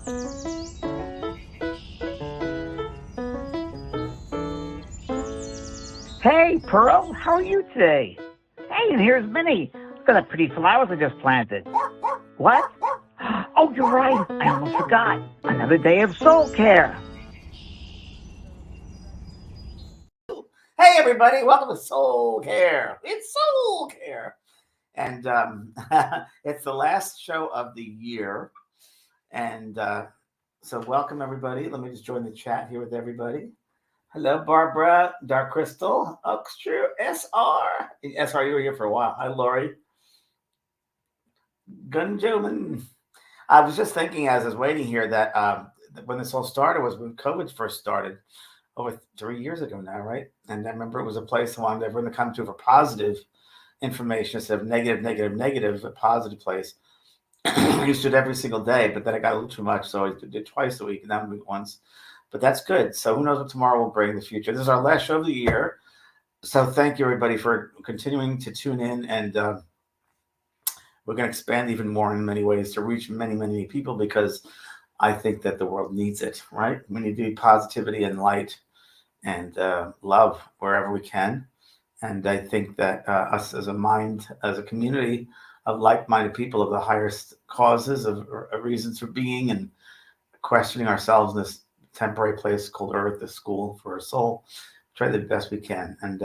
Hey, Pearl, how are you today? Hey, and here's Minnie. Look at that pretty flowers I just planted. What? Oh, you're right. I almost forgot. Another day of soul care. Hey, everybody. Welcome to SoulCARE. It's SoulCARE. And it's the last show of the year. And so welcome, everybody. Let me just join the chat here with everybody. Hello, Barbara, Dark Crystal, Oakstrew, SR. SR, you were here for a while. Hi, Lori. Gunjoman. I was just thinking as I was waiting here that when this all started was when COVID first started over 3 years ago now, right? And I remember it was a place I wanted everyone to come to for positive information instead of negative, a positive place. I used to do it every single day, but then I got a little too much, so I did it twice a week and then once. But that's good. So who knows what tomorrow will bring in the future. This is our last show of the year. So thank you, everybody, for continuing to tune in. And we're going to expand even more in many ways to reach many, many people because I think that the world needs it, right? We need to be positivity and light and love wherever we can. And I think that us as a community of like-minded people of the highest causes of reasons for being and questioning ourselves in this temporary place called Earth, the school for our soul, try the best we can. And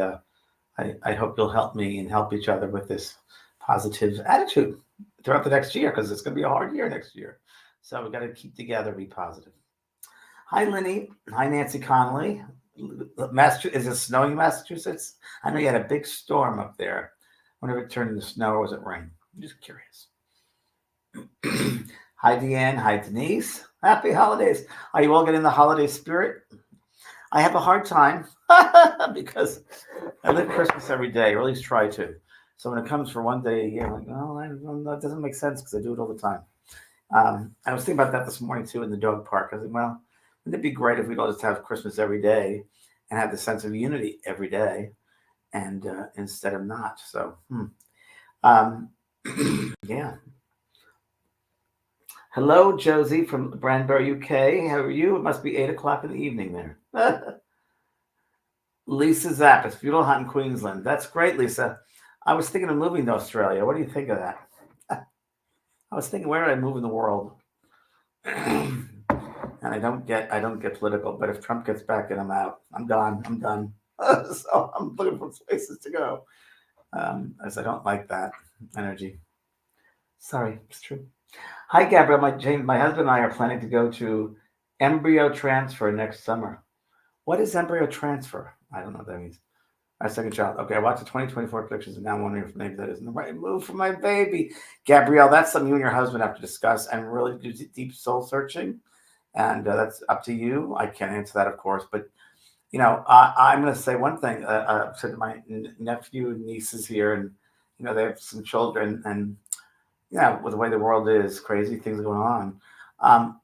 I hope you'll help me and help each other with this positive attitude throughout the next year, because it's going to be a hard year next year. So we've got to keep together, be positive. Hi, Lenny. Hi, Nancy Connolly. Is it snowing in Massachusetts? I know you had a big storm up there. I wonder if it turned into snow or was it rain? I'm just curious. Hi, Deanne. Hi, Denise. Happy holidays. Are you all getting the holiday spirit? I have a hard time because I live Christmas every day, or at least try to. So when it comes for one day a year, I'm like, no, that doesn't make sense because I do it all the time. I was thinking about that this morning too in the dog park. I was like, well, wouldn't it be great if we'd all just have Christmas every day and have the sense of unity every day, and instead of not? So, yeah. Hello, Josie from Branbury, UK. How are you? It must be 8 o'clock in the evening there. Lisa Zapp, it's beautiful hot in Queensland. That's great, Lisa. I was thinking of moving to Australia. What do you think of that? I was thinking, where did I move in the world? And I don't get political, but if Trump gets back in, I'm out. I'm gone. I'm done. So I'm looking for places to go. As I don't like that energy. Sorry, it's true. Hi, Gabrielle. My husband and I are planning to go to embryo transfer next summer. What is embryo transfer? I don't know what that means. Our second child. Okay, I watched the 2024 pictures and now I'm wondering if maybe that isn't the right move for my baby. Gabrielle, that's something you and your husband have to discuss and really do deep soul searching. And that's up to you. I can't answer that, of course. But, I'm going to say one thing. I said to my nephew and nieces here, and, they have some children. And, with the way the world is, crazy things going on.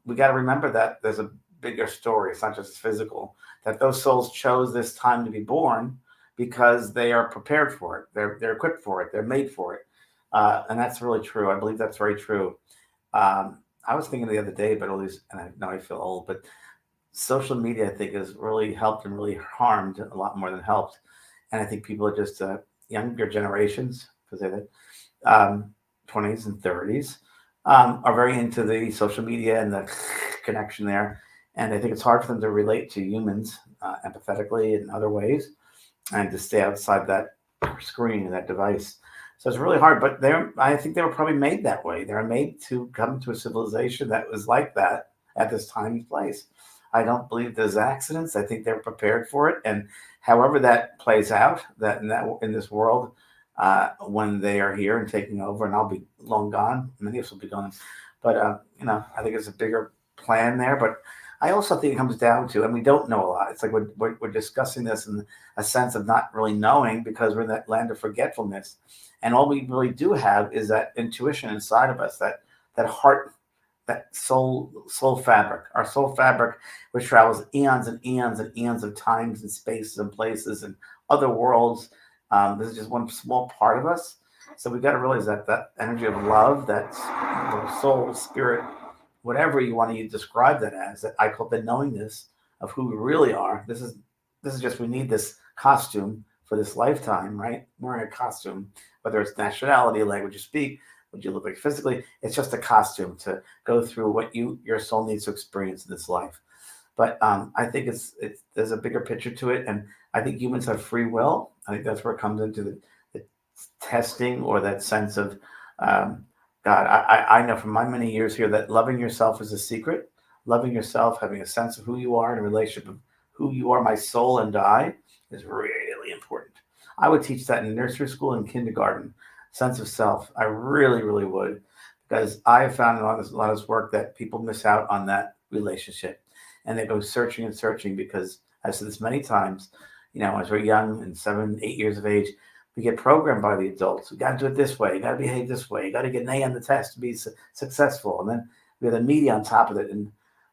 We got to remember that there's a bigger story. It's not just physical. That those souls chose this time to be born because they are prepared for it. They're equipped for it. They're made for it. And that's really true. I believe that's very true. I was thinking the other day about all these, and I know I feel old, but social media, I think, has really helped and really harmed a lot more than helped. And I think people are just younger generations, because they're 20s and 30s, are very into the social media and the connection there. And I think it's hard for them to relate to humans empathetically in other ways and to stay outside that screen and that device. So it's really hard, but I think they were probably made that way. They were made to come to a civilization that was like that at this time and place. I don't believe there's accidents. I think they're prepared for it. And however that plays out, that in this world, when they are here and taking over, and I'll be long gone, many of us will be gone. But, I think it's a bigger plan there. But I also think it comes down to, and we don't know a lot. It's like we're discussing this in a sense of not really knowing because we're in that land of forgetfulness. And all we really do have is that intuition inside of us, that heart, that soul fabric, our soul fabric, which travels eons and eons and eons of times and spaces and places and other worlds. This is just one small part of us. So we've got to realize that energy of love, that soul, spirit, whatever you want to describe that as. I call the knowingness of who we really are. This is just, we need this costume for this lifetime, right? Wearing a costume, whether it's nationality, language you speak, what you look like physically, it's just a costume to go through what your soul needs to experience in this life. But I think there's a bigger picture to it, and I think humans have free will. I think that's where it comes into the testing, or that sense of God. I know from my many years here that loving yourself is a secret. Loving yourself, having a sense of who you are in a relationship of who you are, my soul and I, is really important. I would teach that in nursery school and kindergarten. Sense of self. I really, really would, because I have found in a lot of this work that people miss out on that relationship, and they go searching and searching. Because I've said this many times, as we're young and 7, 8 years of age, we get programmed by the adults. We got to do it this way. You got to behave this way. You got to get an A on the test to be successful. And then we have the media on top of it. And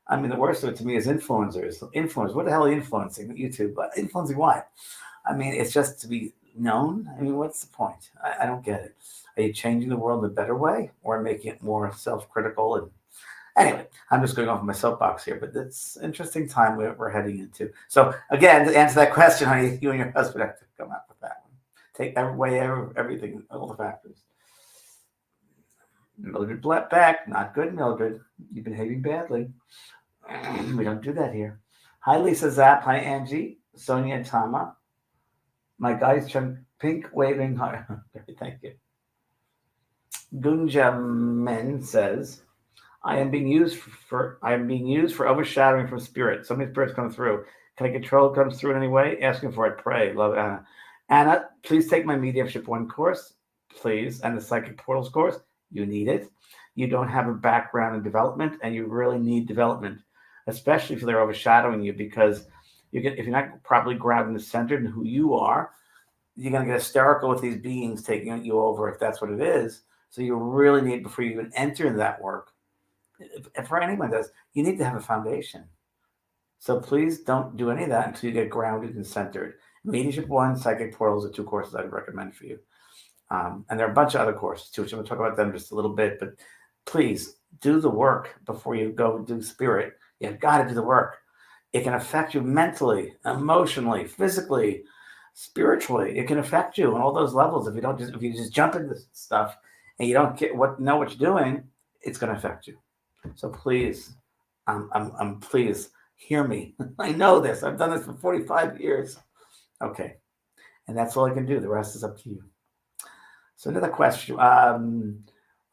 I mean, the worst of it to me is influencers. Influencers. What the hell are you influencing? YouTube. Influencing what? I mean, it's just to be known. I mean, what's the point? I don't get it. Are you changing the world in a better way, or making it more self-critical? And anyway, I'm just going off my soapbox here, but it's an interesting time we're heading into. So again, to answer that question, honey, you and your husband have to come up with that one. Take away everything, all the factors. Mildred back. Not good, Mildred. You're behaving badly. We don't do that here. Hi, Lisa Zapp. Hi, Angie. Sonia and Tama. My guys, pink waving heart. Thank you. Gunja Men says, I am being used for overshadowing from spirit. So many spirits come through. Can I control it comes through in any way? Asking for it. Pray. Love, Anna. Anna, please take my Mediumship 1 course, please, and the Psychic Portals course. You need it. You don't have a background in development, and you really need development, especially if they're overshadowing you, because if you're not properly grounded and centered in who you are, you're going to get hysterical with these beings taking you over, if that's what it is. So you really need, before you even enter into that work, if for anyone does, you need to have a foundation. So please don't do any of that until you get grounded and centered. Mediumship 1, Psychic Portals are 2 courses I'd recommend for you. And there are a bunch of other courses too, which I'm going to talk about them just a little bit. But please do the work before you go do spirit. You've got to do the work. It can affect you mentally, emotionally, physically, spiritually. It can affect you on all those levels. If you just jump into this stuff and you don't know what you're doing, it's going to affect you. So please, please hear me. I know this. I've done this for 45 years. Okay. And that's all I can do. The rest is up to you. So another question.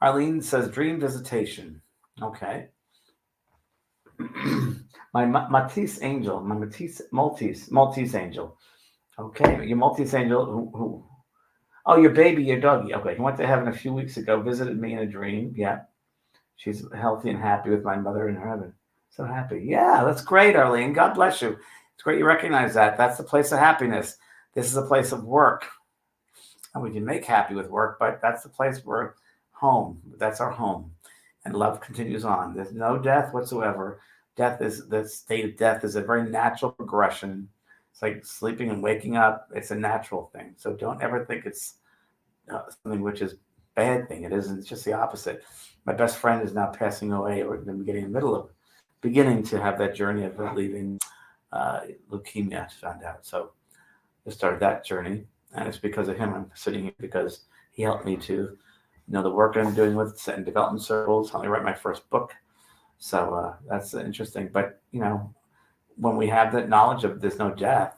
Arlene says, dream visitation. Okay. My Maltese angel. Maltese angel. Okay. Your Maltese angel who oh, your baby, your doggy. Okay. He went to heaven a few weeks ago, visited me in a dream. Yeah. She's healthy and happy with my mother in heaven. So happy. Yeah, that's great, Arlene. God bless you. It's great you recognize that. That's the place of happiness. This is a place of work. And we can make happy with work, but that's the place where home. That's our home. And love continues on. There's no death whatsoever. The state of death is a very natural progression. It's like sleeping and waking up. It's a natural thing. So don't ever think it's something which is a bad thing. It isn't. It's just the opposite. My best friend is now passing away, or beginning to have that journey of leaving leukemia, found out. So I started that journey, and it's because of him I'm sitting here, because he helped me to the work I'm doing with setting development circles, helped me write my first book. So that's interesting. But when we have that knowledge of there's no death,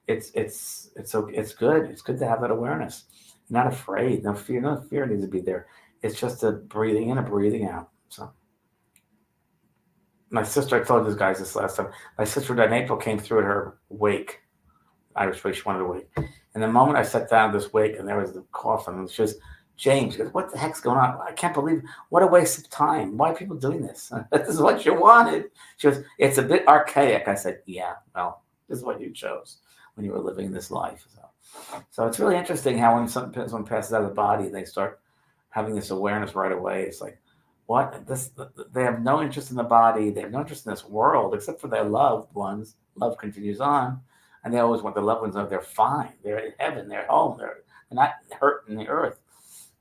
it's good. It's good to have that awareness. You're not afraid. No fear needs to be there. It's just a breathing in, a breathing out. So my sister, I told you guys this last time, my sister died in April, came through at her wake, Irish wake, she wanted to wake. And the moment I sat down at this wake and there was the coffin, and she goes, James, goes, what the heck's going on? I can't believe, what a waste of time. Why are people doing this? This is what you wanted. She goes, it's a bit archaic. I said, yeah, well, this is what you chose when you were living this life. So it's really interesting how when someone passes out of the body, they start having this awareness right away. It's like, what? They have no interest in the body. They have no interest in this world, except for their loved ones. Love continues on. And they always want their loved ones to know they're fine. They're in heaven. They're at home. They're not hurting the earth.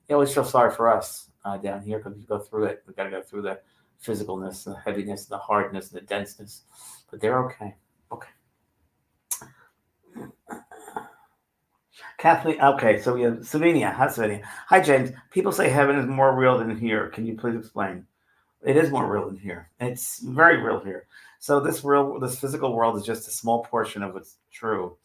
They always feel sorry for us down here, because we go through it. We've got to go through the physicalness, the heaviness, the hardness, the denseness, but they're okay. Okay. Kathleen, okay, so we have Slovenia. Hi, Slovenia. Hi, James. People say heaven is more real than here. Can you please explain? It is more real than here. It's very real here. So this physical world is just a small portion of what's true.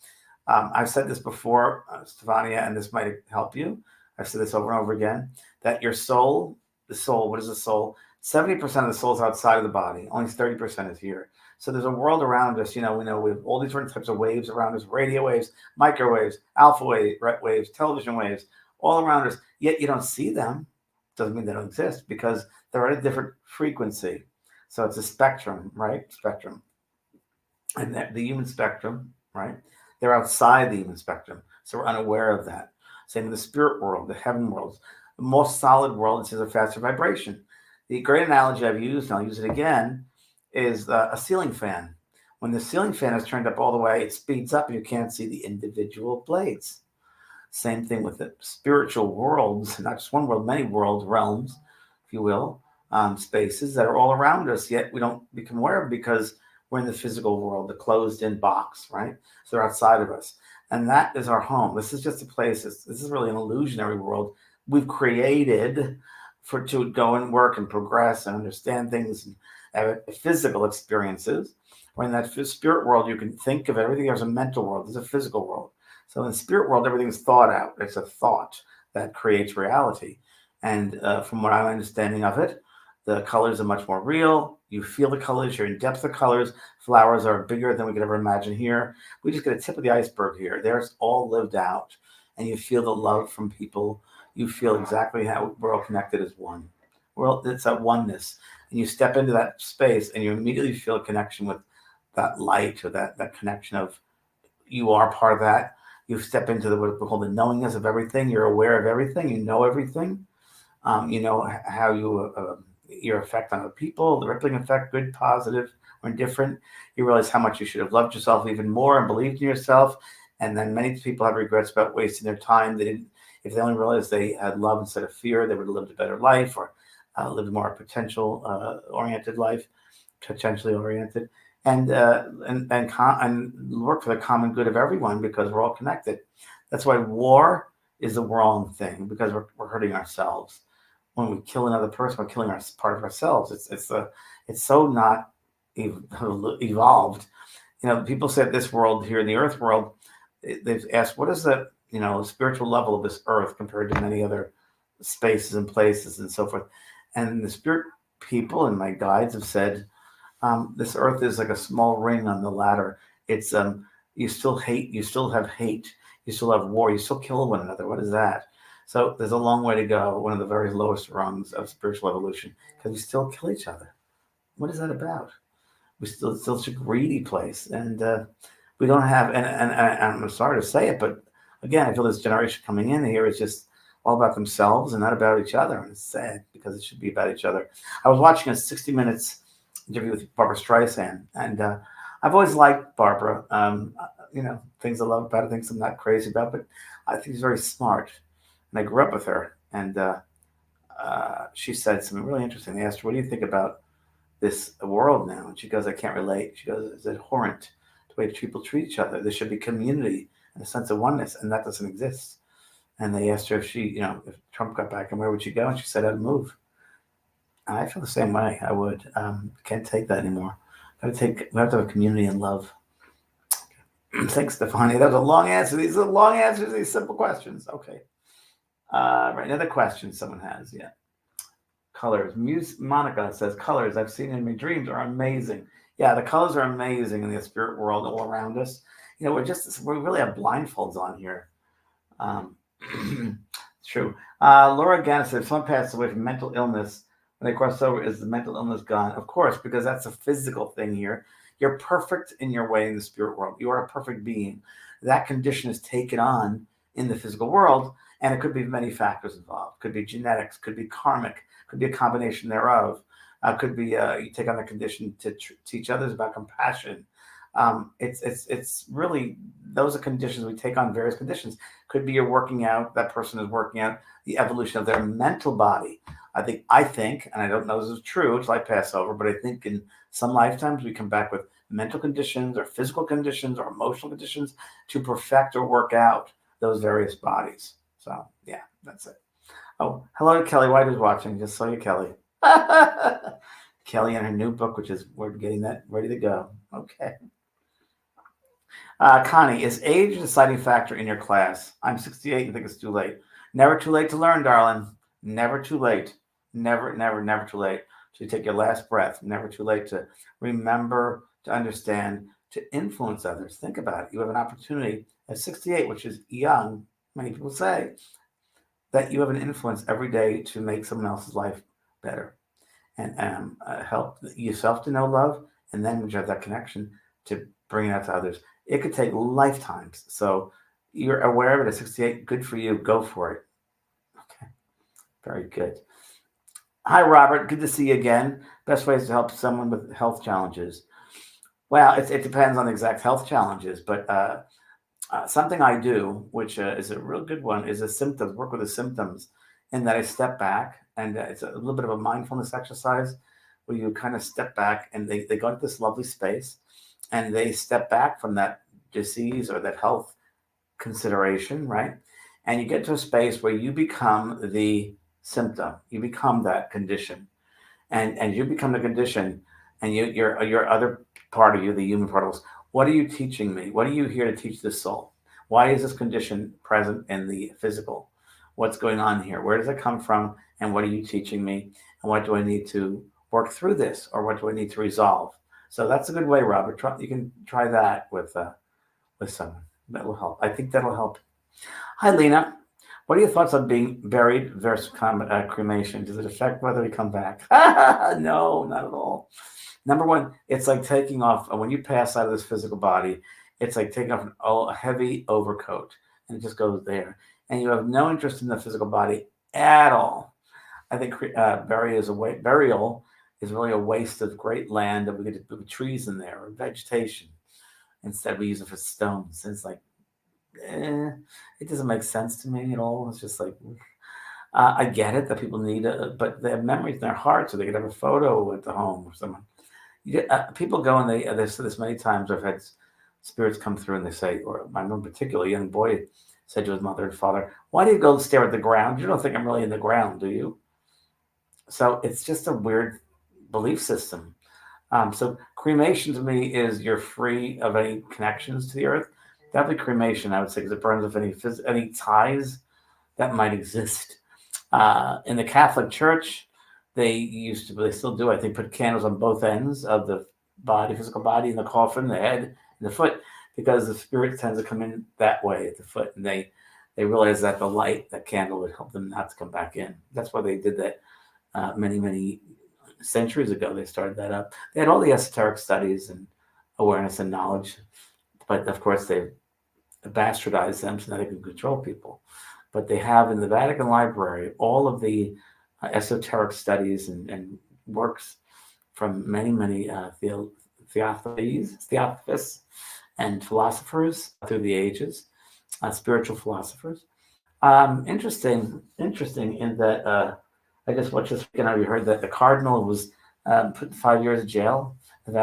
I've said this before, Stefania, and this might help you. I've said this over and over again, that your soul, what is the soul? 70% of the soul is outside of the body. Only 30% is here. So there's a world around us. We know we have all these different types of waves around us, radio waves, microwaves, alpha waves, television waves, all around us. Yet you don't see them. Doesn't mean they don't exist because they're at a different frequency. So it's a spectrum, right? Spectrum. And the human spectrum, right? They're outside the human spectrum. So we're unaware of that. Same in the spirit world, the heaven worlds. The most solid world is a faster vibration. The great analogy I've used, and I'll use it again, is a ceiling fan. When the ceiling fan is turned up all the way, it speeds up and you can't see the individual blades. Same thing with the spiritual worlds, not just one world, many worlds, realms, if you will, spaces that are all around us, yet we don't become aware of because we're in the physical world, the closed-in box, right? So they're outside of us. And that is our home. This is just a place. This is really an illusionary world we've created to go and work and progress and understand things and have physical experiences. Or in that spirit world, you can think of everything as a mental world. There's a physical world. So in the spirit world, everything's thought out. It's a thought that creates reality. And from what I'm understanding of it, the colors are much more real. You feel the colors. You're in depth of colors. Flowers are bigger than we could ever imagine here. We just get a tip of the iceberg here. There's all lived out. And you feel the love from people. You feel exactly how we're all connected as one. It's that oneness. And you step into that space and you immediately feel a connection with that light or that connection of you are part of that. You step into what we call the knowingness of everything. You're aware of everything. You know everything. You know how your effect on other people, the rippling effect, good, positive, or indifferent. You realize how much you should have loved yourself even more and believed in yourself. And then many people have regrets about wasting their time. They didn't. If they only realized they had love instead of fear, they would have lived a better life or lived a more potential-oriented life, potentially oriented, and work for the common good of everyone because we're all connected. That's why war is the wrong thing because we're hurting ourselves. When we kill another person, we're killing part of ourselves. It's so not evolved. People say this world here in the earth world, they've asked, what is the spiritual level of this earth compared to many other spaces and places and so forth? And the spirit people and my guides have said, this earth is like a small ring on the ladder. It's you still hate, you still have hate, you still have war, you still kill one another. What is that? So there's a long way to go, one of the very lowest rungs of spiritual evolution, because we still kill each other. What is that about? It's still such a greedy place. And we don't have, and I'm sorry to say it, but again, I feel this generation coming in here is just all about themselves and not about each other. And it's sad because it should be about each other. I was watching a 60 Minutes interview with Barbara Streisand, and I've always liked Barbara. Things I love about her, things I'm not crazy about, but I think she's very smart. And I grew up with her, and she said something really interesting. They asked her, what do you think about this world now? And she goes, I can't relate. She goes, it's abhorrent the way people treat each other. There should be community and a sense of oneness, and that doesn't exist. And they asked her if if Trump got back, and where would she go? And she said, I'd move. And I feel the same way. I would. Can't take that anymore. We have to have a community and love. Thanks, Stefania. That was a long answer. These are long answers to these simple questions. Okay. Right. Another question someone has. Yeah. Colors. Monica says, colors I've seen in my dreams are amazing. Yeah, the colors are amazing in the spirit world all around us. We really have blindfolds on here. It's true. Laura Gannis said, if someone passed away from mental illness, when they cross over, is the mental illness gone? Of course, because that's a physical thing here. You're perfect in your way in the spirit world. You are a perfect being. That condition is taken on in the physical world, and it could be many factors involved. Could be genetics, could be karmic, could be a combination thereof. Could be you take on the condition to teach others about compassion. It's really, those are conditions. We take on various conditions. Could be you're working out, that person is working out the evolution of their mental body. I think, and I don't know if this is true until I pass over, but I think in some lifetimes we come back with mental conditions or physical conditions or emotional conditions to perfect or work out those various bodies. So yeah, that's it. Oh, hello to Kelly White who's watching. Just saw you, Kelly. Kelly and her new book, which is we're getting that ready to go. Okay. Connie, is age a deciding factor in your class? I'm 68 and think it's too late. Never too late to learn, darling. Never too late. Never, never, never too late. So you take your last breath. Never too late to remember, to understand, to influence others. Think about it. You have an opportunity at 68, which is young, many people say, that you have an influence every day to make someone else's life better and help yourself to know love, and then when you have that connection to bring it out to others. It could take lifetimes. So you're aware of it at 68. Good for you. Go for it. Okay. Very good. Hi, Robert. Good to see you again. Best ways to help someone with health challenges. Well, it depends on the exact health challenges, but something I do, which is a real good one, is work with the symptoms, in that I step back, and it's a little bit of a mindfulness exercise where you kind of step back and they go to this lovely space and they step back from that disease or that health consideration, right? And you get to a space where you become the symptom, you become that condition, and you become the condition, and your other part of you, the human part of us. What are you teaching me? What are you here to teach the soul? Why is this condition present in the physical? What's going on here? Where does it come from? And what are you teaching me? And what do I need to work through this? Or what do I need to resolve? So that's a good way, Robert. You can try that with someone. That will help. I think that'll help. Hi, Lena. What are your thoughts on being buried versus cremation? Does it affect whether we come back? No, not at all. Number one, it's like taking off, when you pass out of this physical body, it's like taking off a heavy overcoat, and it just goes there. And you have no interest in the physical body at all. I think burial is really a waste of great land that we could put trees in there or vegetation. Instead, we use it for stones. And it's like, it doesn't make sense to me at all. It's just like, I get it that people need it, but they have memories in their heart, so they could have a photo at the home or someone. People go and they've said this many times. I've had spirits come through and they say, or I remember particularly a young boy said to his mother and father, "Why do you go stare at the ground? You don't think I'm really in the ground, do you?" So it's just a weird belief system. So cremation to me is you're free of any connections to the earth. That'd be cremation, I would say, because it burns off any ties that might exist. In the Catholic Church, they still do, I think, put candles on both ends of the physical body, in the coffin, the head, and the foot, because the spirit tends to come in that way at the foot, and they realize that the light, that candle, would help them not to come back in. That's why they did that many, many centuries ago. They started that up. They had all the esoteric studies and awareness and knowledge, but of course they bastardized them so that they can control people. But they have in the Vatican Library all of the esoteric studies and works from many, many theosophists and philosophers through the ages, spiritual philosophers. Interesting in that I just watched this weekend. Have you heard that the cardinal was put in 5 years in jail, the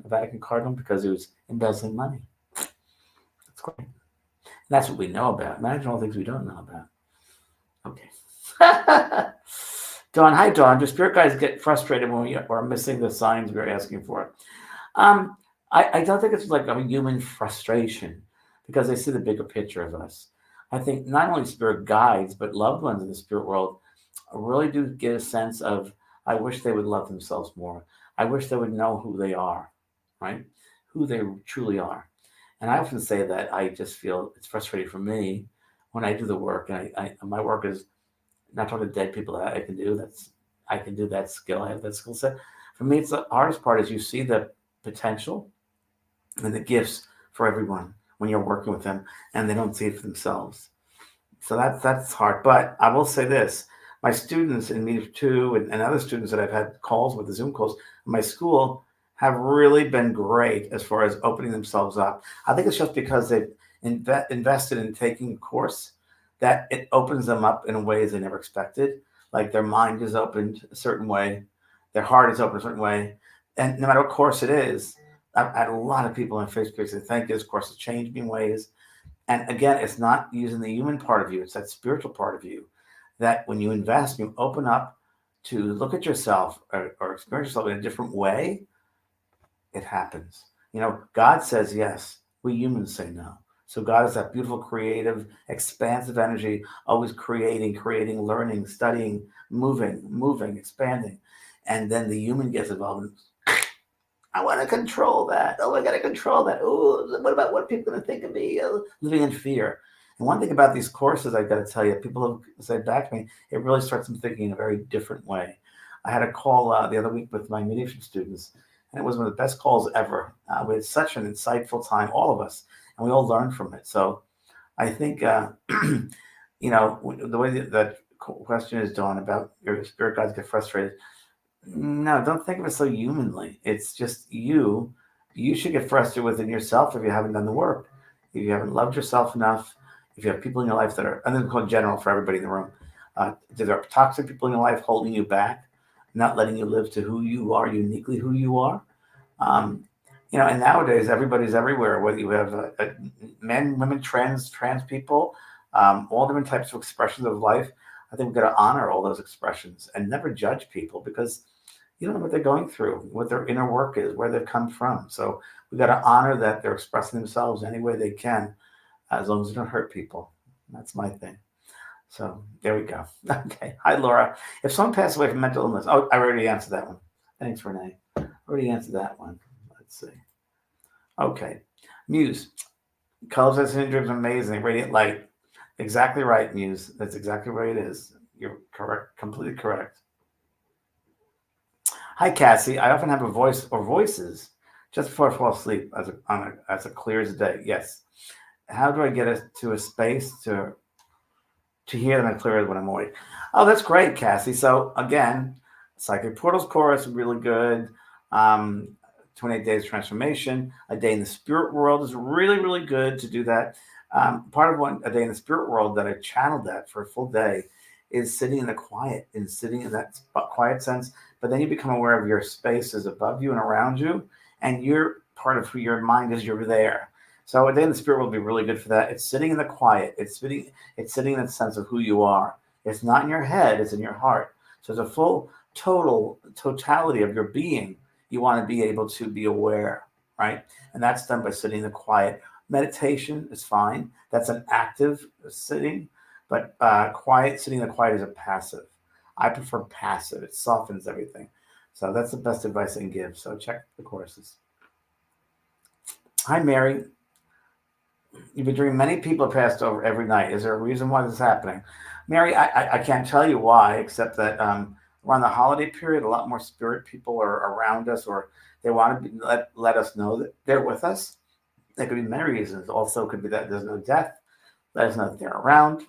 Vatican cardinal, because he was embezzling money? That's great. And that's what we know about. Imagine all the things we don't know about. Okay. Dawn, hi Dawn. Do spirit guides get frustrated when we are missing the signs we're asking for? I don't think it's like a human frustration, because they see the bigger picture of us. I think not only spirit guides, but loved ones in the spirit world really do get a sense of, I wish they would love themselves more. I wish they would know who they are, right? Who they truly are. And I often say that I just feel it's frustrating for me when I do the work. And my work is not talking to dead people. That I can do that skill. I have that skill set. For me, it's the hardest part is you see the potential and the gifts for everyone when you're working with them, and they don't see it for themselves. So that's hard. But I will say this: my students in Me Too and other students that I've had calls with, the Zoom calls in my school, have really been great as far as opening themselves up. I think it's just because they've invested in taking a course that it opens them up in ways they never expected. like their mind is opened a certain way, their heart is open a certain way. And no matter what course it is, I've had a lot of people on Facebook say, thank you, this course has changed me in ways. And again, it's not using the human part of you, it's that spiritual part of you that when you invest, you open up to look at yourself or experience yourself in a different way, it happens. God says yes, we humans say no. So God is that beautiful, creative, expansive energy, always creating, learning, studying, moving, expanding. And then the human gets involved. I want to control that. Oh, I got to control that. Oh, what about what people are going to think of me? Living in fear. And one thing about these courses, I've got to tell you, people have said back to me, it really starts them thinking in a very different way. I had a call the other week with my mediumship students, and it was one of the best calls ever. We had such an insightful time, all of us, and we all learned from it. So I think, the way that question is, Dawn, about your spirit guides get frustrated. No, don't think of it so humanly. It's just you. You should get frustrated within yourself if you haven't done the work. If you haven't loved yourself enough, if you have people in your life that are, I'm going to call general for everybody in the room, there are toxic people in your life holding you back, not letting you live to who you are, uniquely who you are. And nowadays everybody's everywhere, whether you have men, women, trans people, all different types of expressions of life. I think we've got to honor all those expressions and never judge people because you don't know what they're going through, what their inner work is, where they've come from. So we've got to honor that they're expressing themselves any way they can, as long as they don't hurt people. That's my thing. So there we go. Okay. Hi, Laura. If someone passed away from mental illness, I already answered that one. Thanks, Renee. I already answered that one. Let's see. Okay. Muse. Colors syndrome is amazing. Radiant light. Exactly right, Muse. That's exactly where it is. You're correct. Completely correct. Hi, Cassie. I often have a voice or voices just before I fall asleep as clear as a day. Yes. How do I get it to a space to hear them as clear as when I'm awake? Oh, that's great, Cassie. So again, Psychic Portals Chorus, really good. 28 Days Transformation. A Day in the Spirit World is really, really good to do that. Part of a Day in the Spirit World that I channeled that for a full day is sitting in the quiet and sitting in that quiet sense. But then you become aware of your spaces above you and around you, and you're part of who your mind is. You're there. So A Day in the Spirit will be really good for that. It's sitting in the quiet. It's sitting in that sense of who you are. It's not in your head. It's in your heart. So it's a full totality of your being. You want to be able to be aware, right? And that's done by sitting in the quiet. Meditation is fine. That's an active sitting, but sitting in the quiet is a passive. I prefer passive. It softens everything. So that's the best advice I can give. So check the courses. Hi, Mary. You've been dreaming many people have passed over every night. Is there a reason why this is happening? Mary, I can't tell you why, except that around the holiday period, a lot more spirit people are around us, or they want to let us know that they're with us. There could be many reasons. Also, could be that there's no death. Let us know that they're around.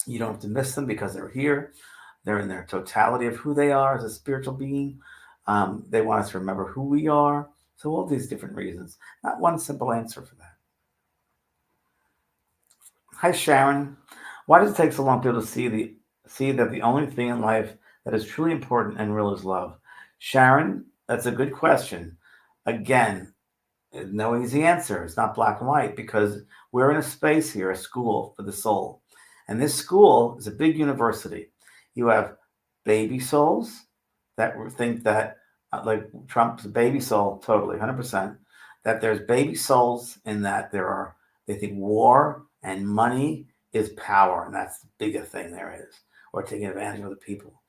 You don't have to miss them because they're here. They're in their totality of who they are as a spiritual being. They want us to remember who we are. So all these different reasons. Not one simple answer for that. Hi, Sharon. Why does it take so long for people to see that the only thing in life that is truly important and real is love? Sharon, that's a good question. Again, no easy answer. It's not black and white because we're in a space here, a school for the soul. And this school is a big university. You have baby souls that think that, like Trump's baby soul, totally, 100%, that there's baby souls in that they think war and money is power, and that's the biggest thing there is, or taking advantage of other people.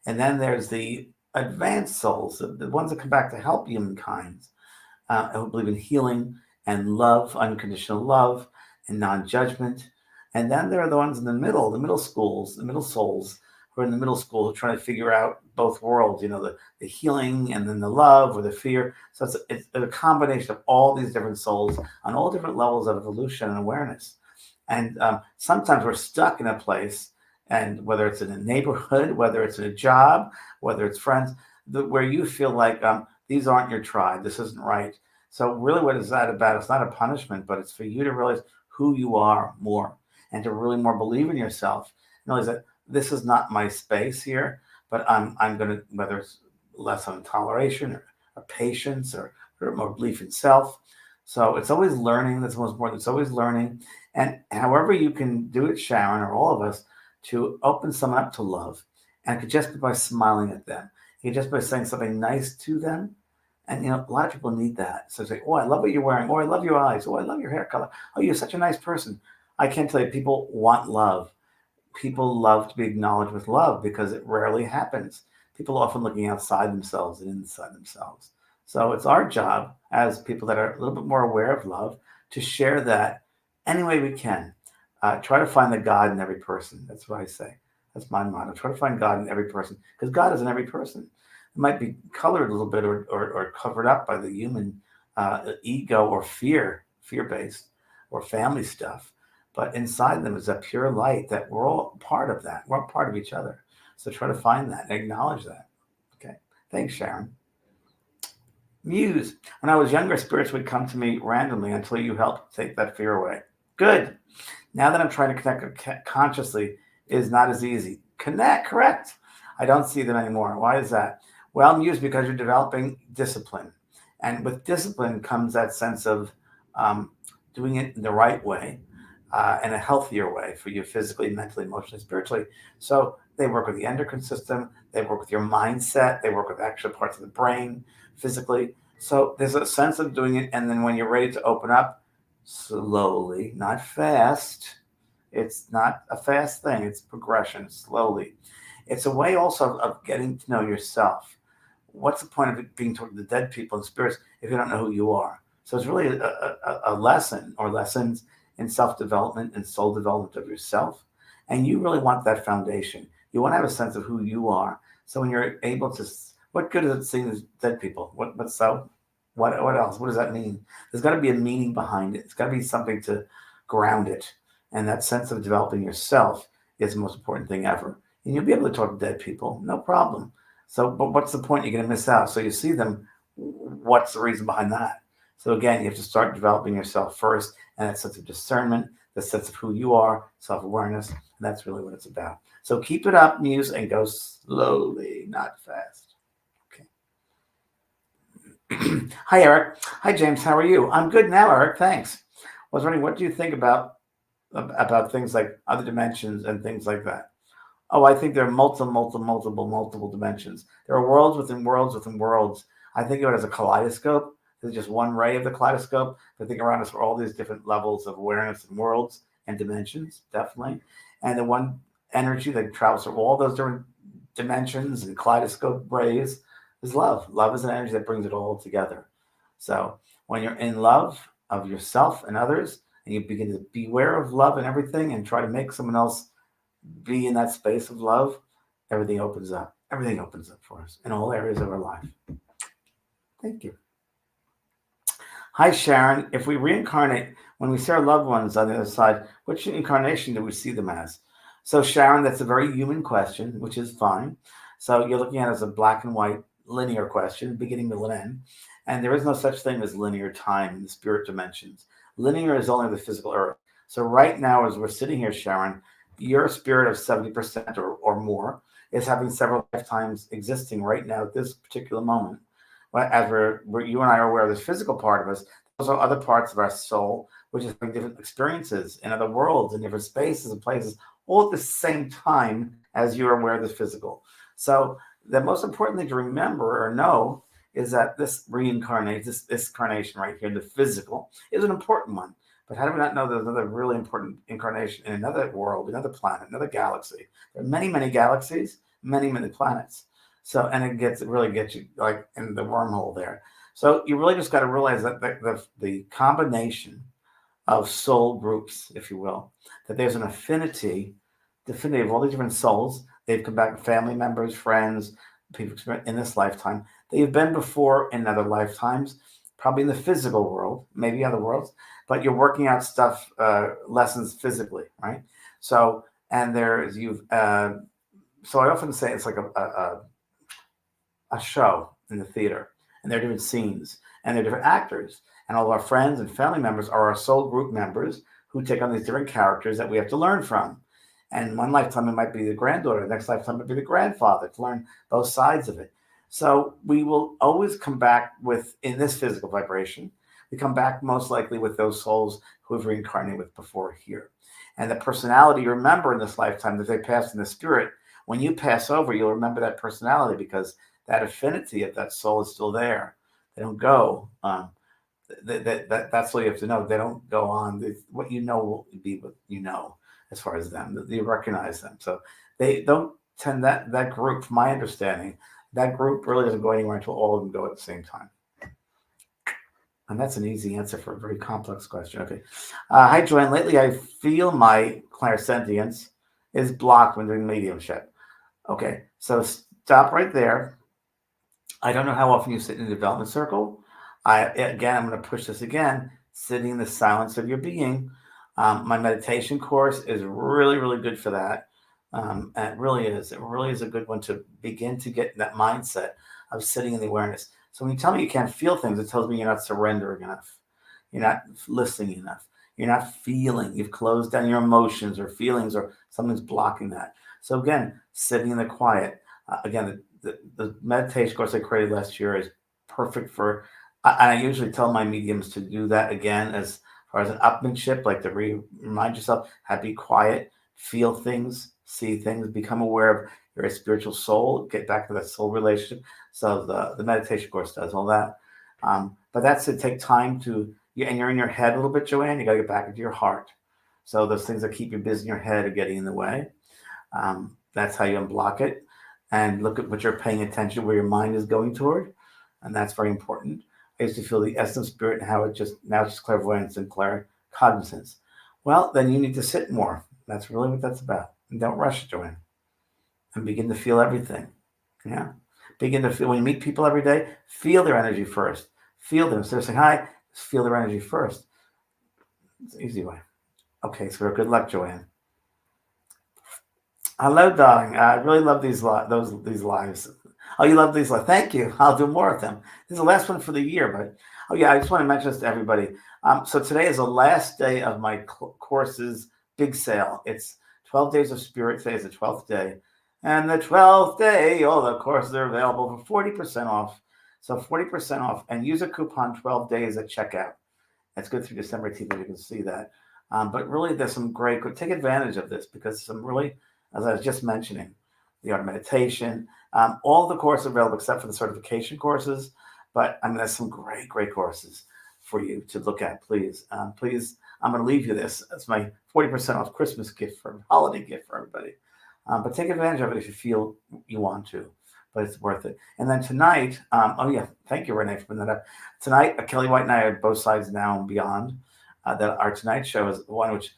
And then there's the advanced souls, the ones that come back to help humankind, who believe in healing and love, unconditional love and non-judgment. And then there are the ones in the middle schools, the middle souls who are in the middle school trying to figure out both worlds, the healing and then the love or the fear. So it's a combination of all these different souls on all different levels of evolution and awareness. And sometimes we're stuck in a place, and whether it's in a neighborhood, whether it's in a job, whether it's friends, where you feel like these aren't your tribe, this isn't right. So really what is that about? It's not a punishment, but it's for you to realize who you are more and to really more believe in yourself. And realize that this is not my space here, but I'm going to, whether it's less on toleration or patience or more belief in self. So it's always learning. That's the most important. It's always learning. And however you can do it, Sharon, or all of us, to open someone up to love. And it could just be by smiling at them. It could just by saying something nice to them. And a lot of people need that. So it's like, oh, I love what you're wearing. Oh, I love your eyes. Oh, I love your hair color. Oh, you're such a nice person. I can't tell you, people want love. People love to be acknowledged with love because it rarely happens. People are often looking outside themselves and inside themselves. So it's our job as people that are a little bit more aware of love to share that any way we can. Try to find the God in every person. That's what I say. That's my motto. Try to find God in every person because God is in every person. It might be colored a little bit or covered up by the human ego or fear-based or family stuff. But inside them is a pure light that we're all part of that. We're all part of each other. So try to find that and acknowledge that. Okay. Thanks, Sharon. Muse. When I was younger, spirits would come to me randomly until you helped take that fear away. Good. Now that I'm trying to connect consciously, it is not as easy. Correct. I don't see them anymore. Why is that? Well, Muse, because you're developing discipline. And with discipline comes that sense of doing it in the right way. In a healthier way for you physically, mentally, emotionally, spiritually. So they work with the endocrine system, they work with your mindset, they work with actual parts of the brain physically. So there's a sense of doing it. And then when you're ready to open up, slowly, not fast. It's not a fast thing, it's progression, slowly. It's a way also of getting to know yourself. What's the point of it being toward the dead people and spirits if you don't know who you are? So it's really a lesson or lessons in self-development and soul development of yourself. And you really want that foundation. You want to have a sense of who you are. So when you're able to, what good is it seeing dead people? What else? What does that mean? There's got to be a meaning behind it. It's got to be something to ground it. And that sense of developing yourself is the most important thing ever. And you'll be able to talk to dead people, no problem. So, but what's the point? You're going to miss out. So you see them. What's the reason behind that? So again, you have to start developing yourself first, and that sense of discernment, the sense of who you are, self-awareness, and that's really what it's about. So keep it up, Muse, and go slowly, not fast. Okay. Hi, Eric. Hi, James. How are you? I'm good now, Eric. Thanks. I was wondering, what do you think about things like other dimensions and things like that? Oh, I think there are multiple dimensions. There are worlds within worlds within worlds. I think of it as a kaleidoscope. There's just one ray of the kaleidoscope. I think around us are all these different levels of awareness and worlds and dimensions, definitely. And the one energy that travels through all those different dimensions and kaleidoscope rays is love. Love is an energy that brings it all together. So when you're in love of yourself and others, and you begin to be aware of love and everything and try to make someone else be in that space of love, everything opens up. Everything opens up for us in all areas of our life. Thank you. Hi, Sharon. If we reincarnate, when we see our loved ones on the other side, which incarnation do we see them as? So, Sharon, that's a very human question, which is fine. So you're looking at it as a black and white linear question, beginning, middle, and end. And there is no such thing as linear time in the spirit dimensions. Linear is only the physical earth. So right now, as we're sitting here, Sharon, your spirit of 70% or more is having several lifetimes existing right now at this particular moment. As you and I are aware of this physical part of us, those are other parts of our soul, which is having different experiences in other worlds, in different spaces and places, all at the same time as you are aware of the physical. So the most important thing to remember or know is that this reincarnation, this incarnation right here, the physical, is an important one. But how do we not know there's another really important incarnation in another world, another planet, another galaxy? There are many, many galaxies, many, many planets. So, and it really gets you like in the wormhole there. So you really just got to realize that the combination of soul groups, if you will, that there's an affinity of all these different souls. They've come back, family members, friends, people in this lifetime. They've been before in other lifetimes, probably in the physical world, maybe other worlds, but you're working out stuff, lessons physically, right? So, and so I often say it's like a show in the theater, and there are different scenes, and there are different actors, and all of our friends and family members are our soul group members who take on these different characters that we have to learn from. And one lifetime it might be the granddaughter, the next lifetime it might be the grandfather, to learn both sides of it. So we will always come back with, in this physical vibration, we come back most likely with those souls who have reincarnated with before here. And the personality you remember in this lifetime that they passed in the spirit, when you pass over, you'll remember that personality because that affinity of that soul is still there. They don't go. That's all you have to know. They don't go on. What you know will be what you know as far as them. You recognize them. So they don't tend that group, from my understanding, that group really doesn't go anywhere until all of them go at the same time. And that's an easy answer for a very complex question. Okay. Hi, Joanne. Lately, I feel my clairsentience is blocked when doing mediumship. Okay. So stop right there. I don't know how often you sit in the development circle. I'm going to push this again. Sitting in the silence of your being. My meditation course is really, really good for that. And it really is. It really is a good one to begin to get in that mindset of sitting in the awareness. So when you tell me you can't feel things, it tells me you're not surrendering enough. You're not listening enough. You're not feeling. You've closed down your emotions or feelings, or something's blocking that. So again, sitting in the quiet. Again, the meditation course I created last year is perfect for, and I usually tell my mediums to do that again as far as an upmanship, like to remind yourself, how to be quiet, feel things, see things, become aware of your spiritual soul, get back to that soul relationship. So the meditation course does all that. But that's to take time to, and you're in your head a little bit, Joanne, you got to get back into your heart. So those things that keep you busy in your head are getting in the way. That's how you unblock it. And look at what you're paying attention to, where your mind is going toward. And that's very important. I used to feel the essence of spirit and how now it's just clairvoyance and claircognizance. Well, then you need to sit more. That's really what that's about. And don't rush it, Joanne. And begin to feel everything. Yeah. Begin to feel, when you meet people every day, feel their energy first. Feel them. Instead of saying hi, just feel their energy first. It's an easy way. Okay, so good luck, Joanne. Hello, darling. I really love these lives. Oh, you love these lives. Thank you. I'll do more of them. This is the last one for the year, but I just want to mention this to everybody. So today is the last day of my course's big sale. It's 12 Days of Spirit. Today is the 12th day. And the 12th day, all the courses are available for 40% off. So 40% off, and use a coupon 12 days at checkout. That's good through December 18th. You can see that. But really, there's some great, take advantage of this, because some really, as I was just mentioning, the art of meditation, all the courses available except for the certification courses. But there's some great, great courses for you to look at. Please, please, I'm going to leave you this. That's my 40% off Christmas gift, holiday gift for everybody. But take advantage of it if you feel you want to. But it's worth it. And then tonight, thank you, Renee, for bringing that up. Tonight, Kelly White and I are Both Sides Now and Beyond. That our tonight show is one which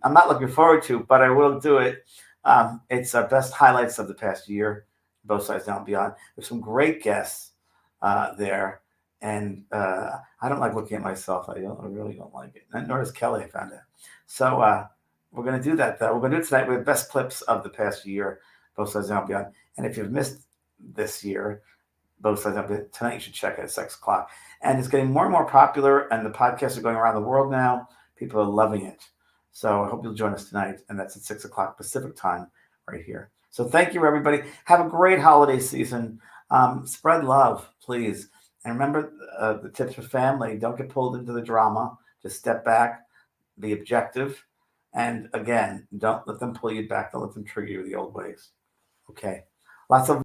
I'm not looking forward to, but I will do it. It's our best highlights of the past year, Both Sides Now and Beyond. There's some great guests there. And I don't like looking at myself. I really don't like it. And nor does Kelly, I found out. So we're going to do that, though. We're going to do it tonight with the best clips of the past year, Both Sides Now and Beyond. And if you've missed this year, Both Sides Now and Beyond, tonight you should check it at 6 o'clock. And it's getting more and more popular, and the podcasts are going around the world now. People are loving it. So I hope you'll join us tonight, and that's at 6 o'clock Pacific time right here. So thank you, everybody. Have a great holiday season. Spread love, please. And remember the tips for family. Don't get pulled into the drama. Just step back, be objective. And again, don't let them pull you back. Don't let them trigger you the old ways. Okay. Lots of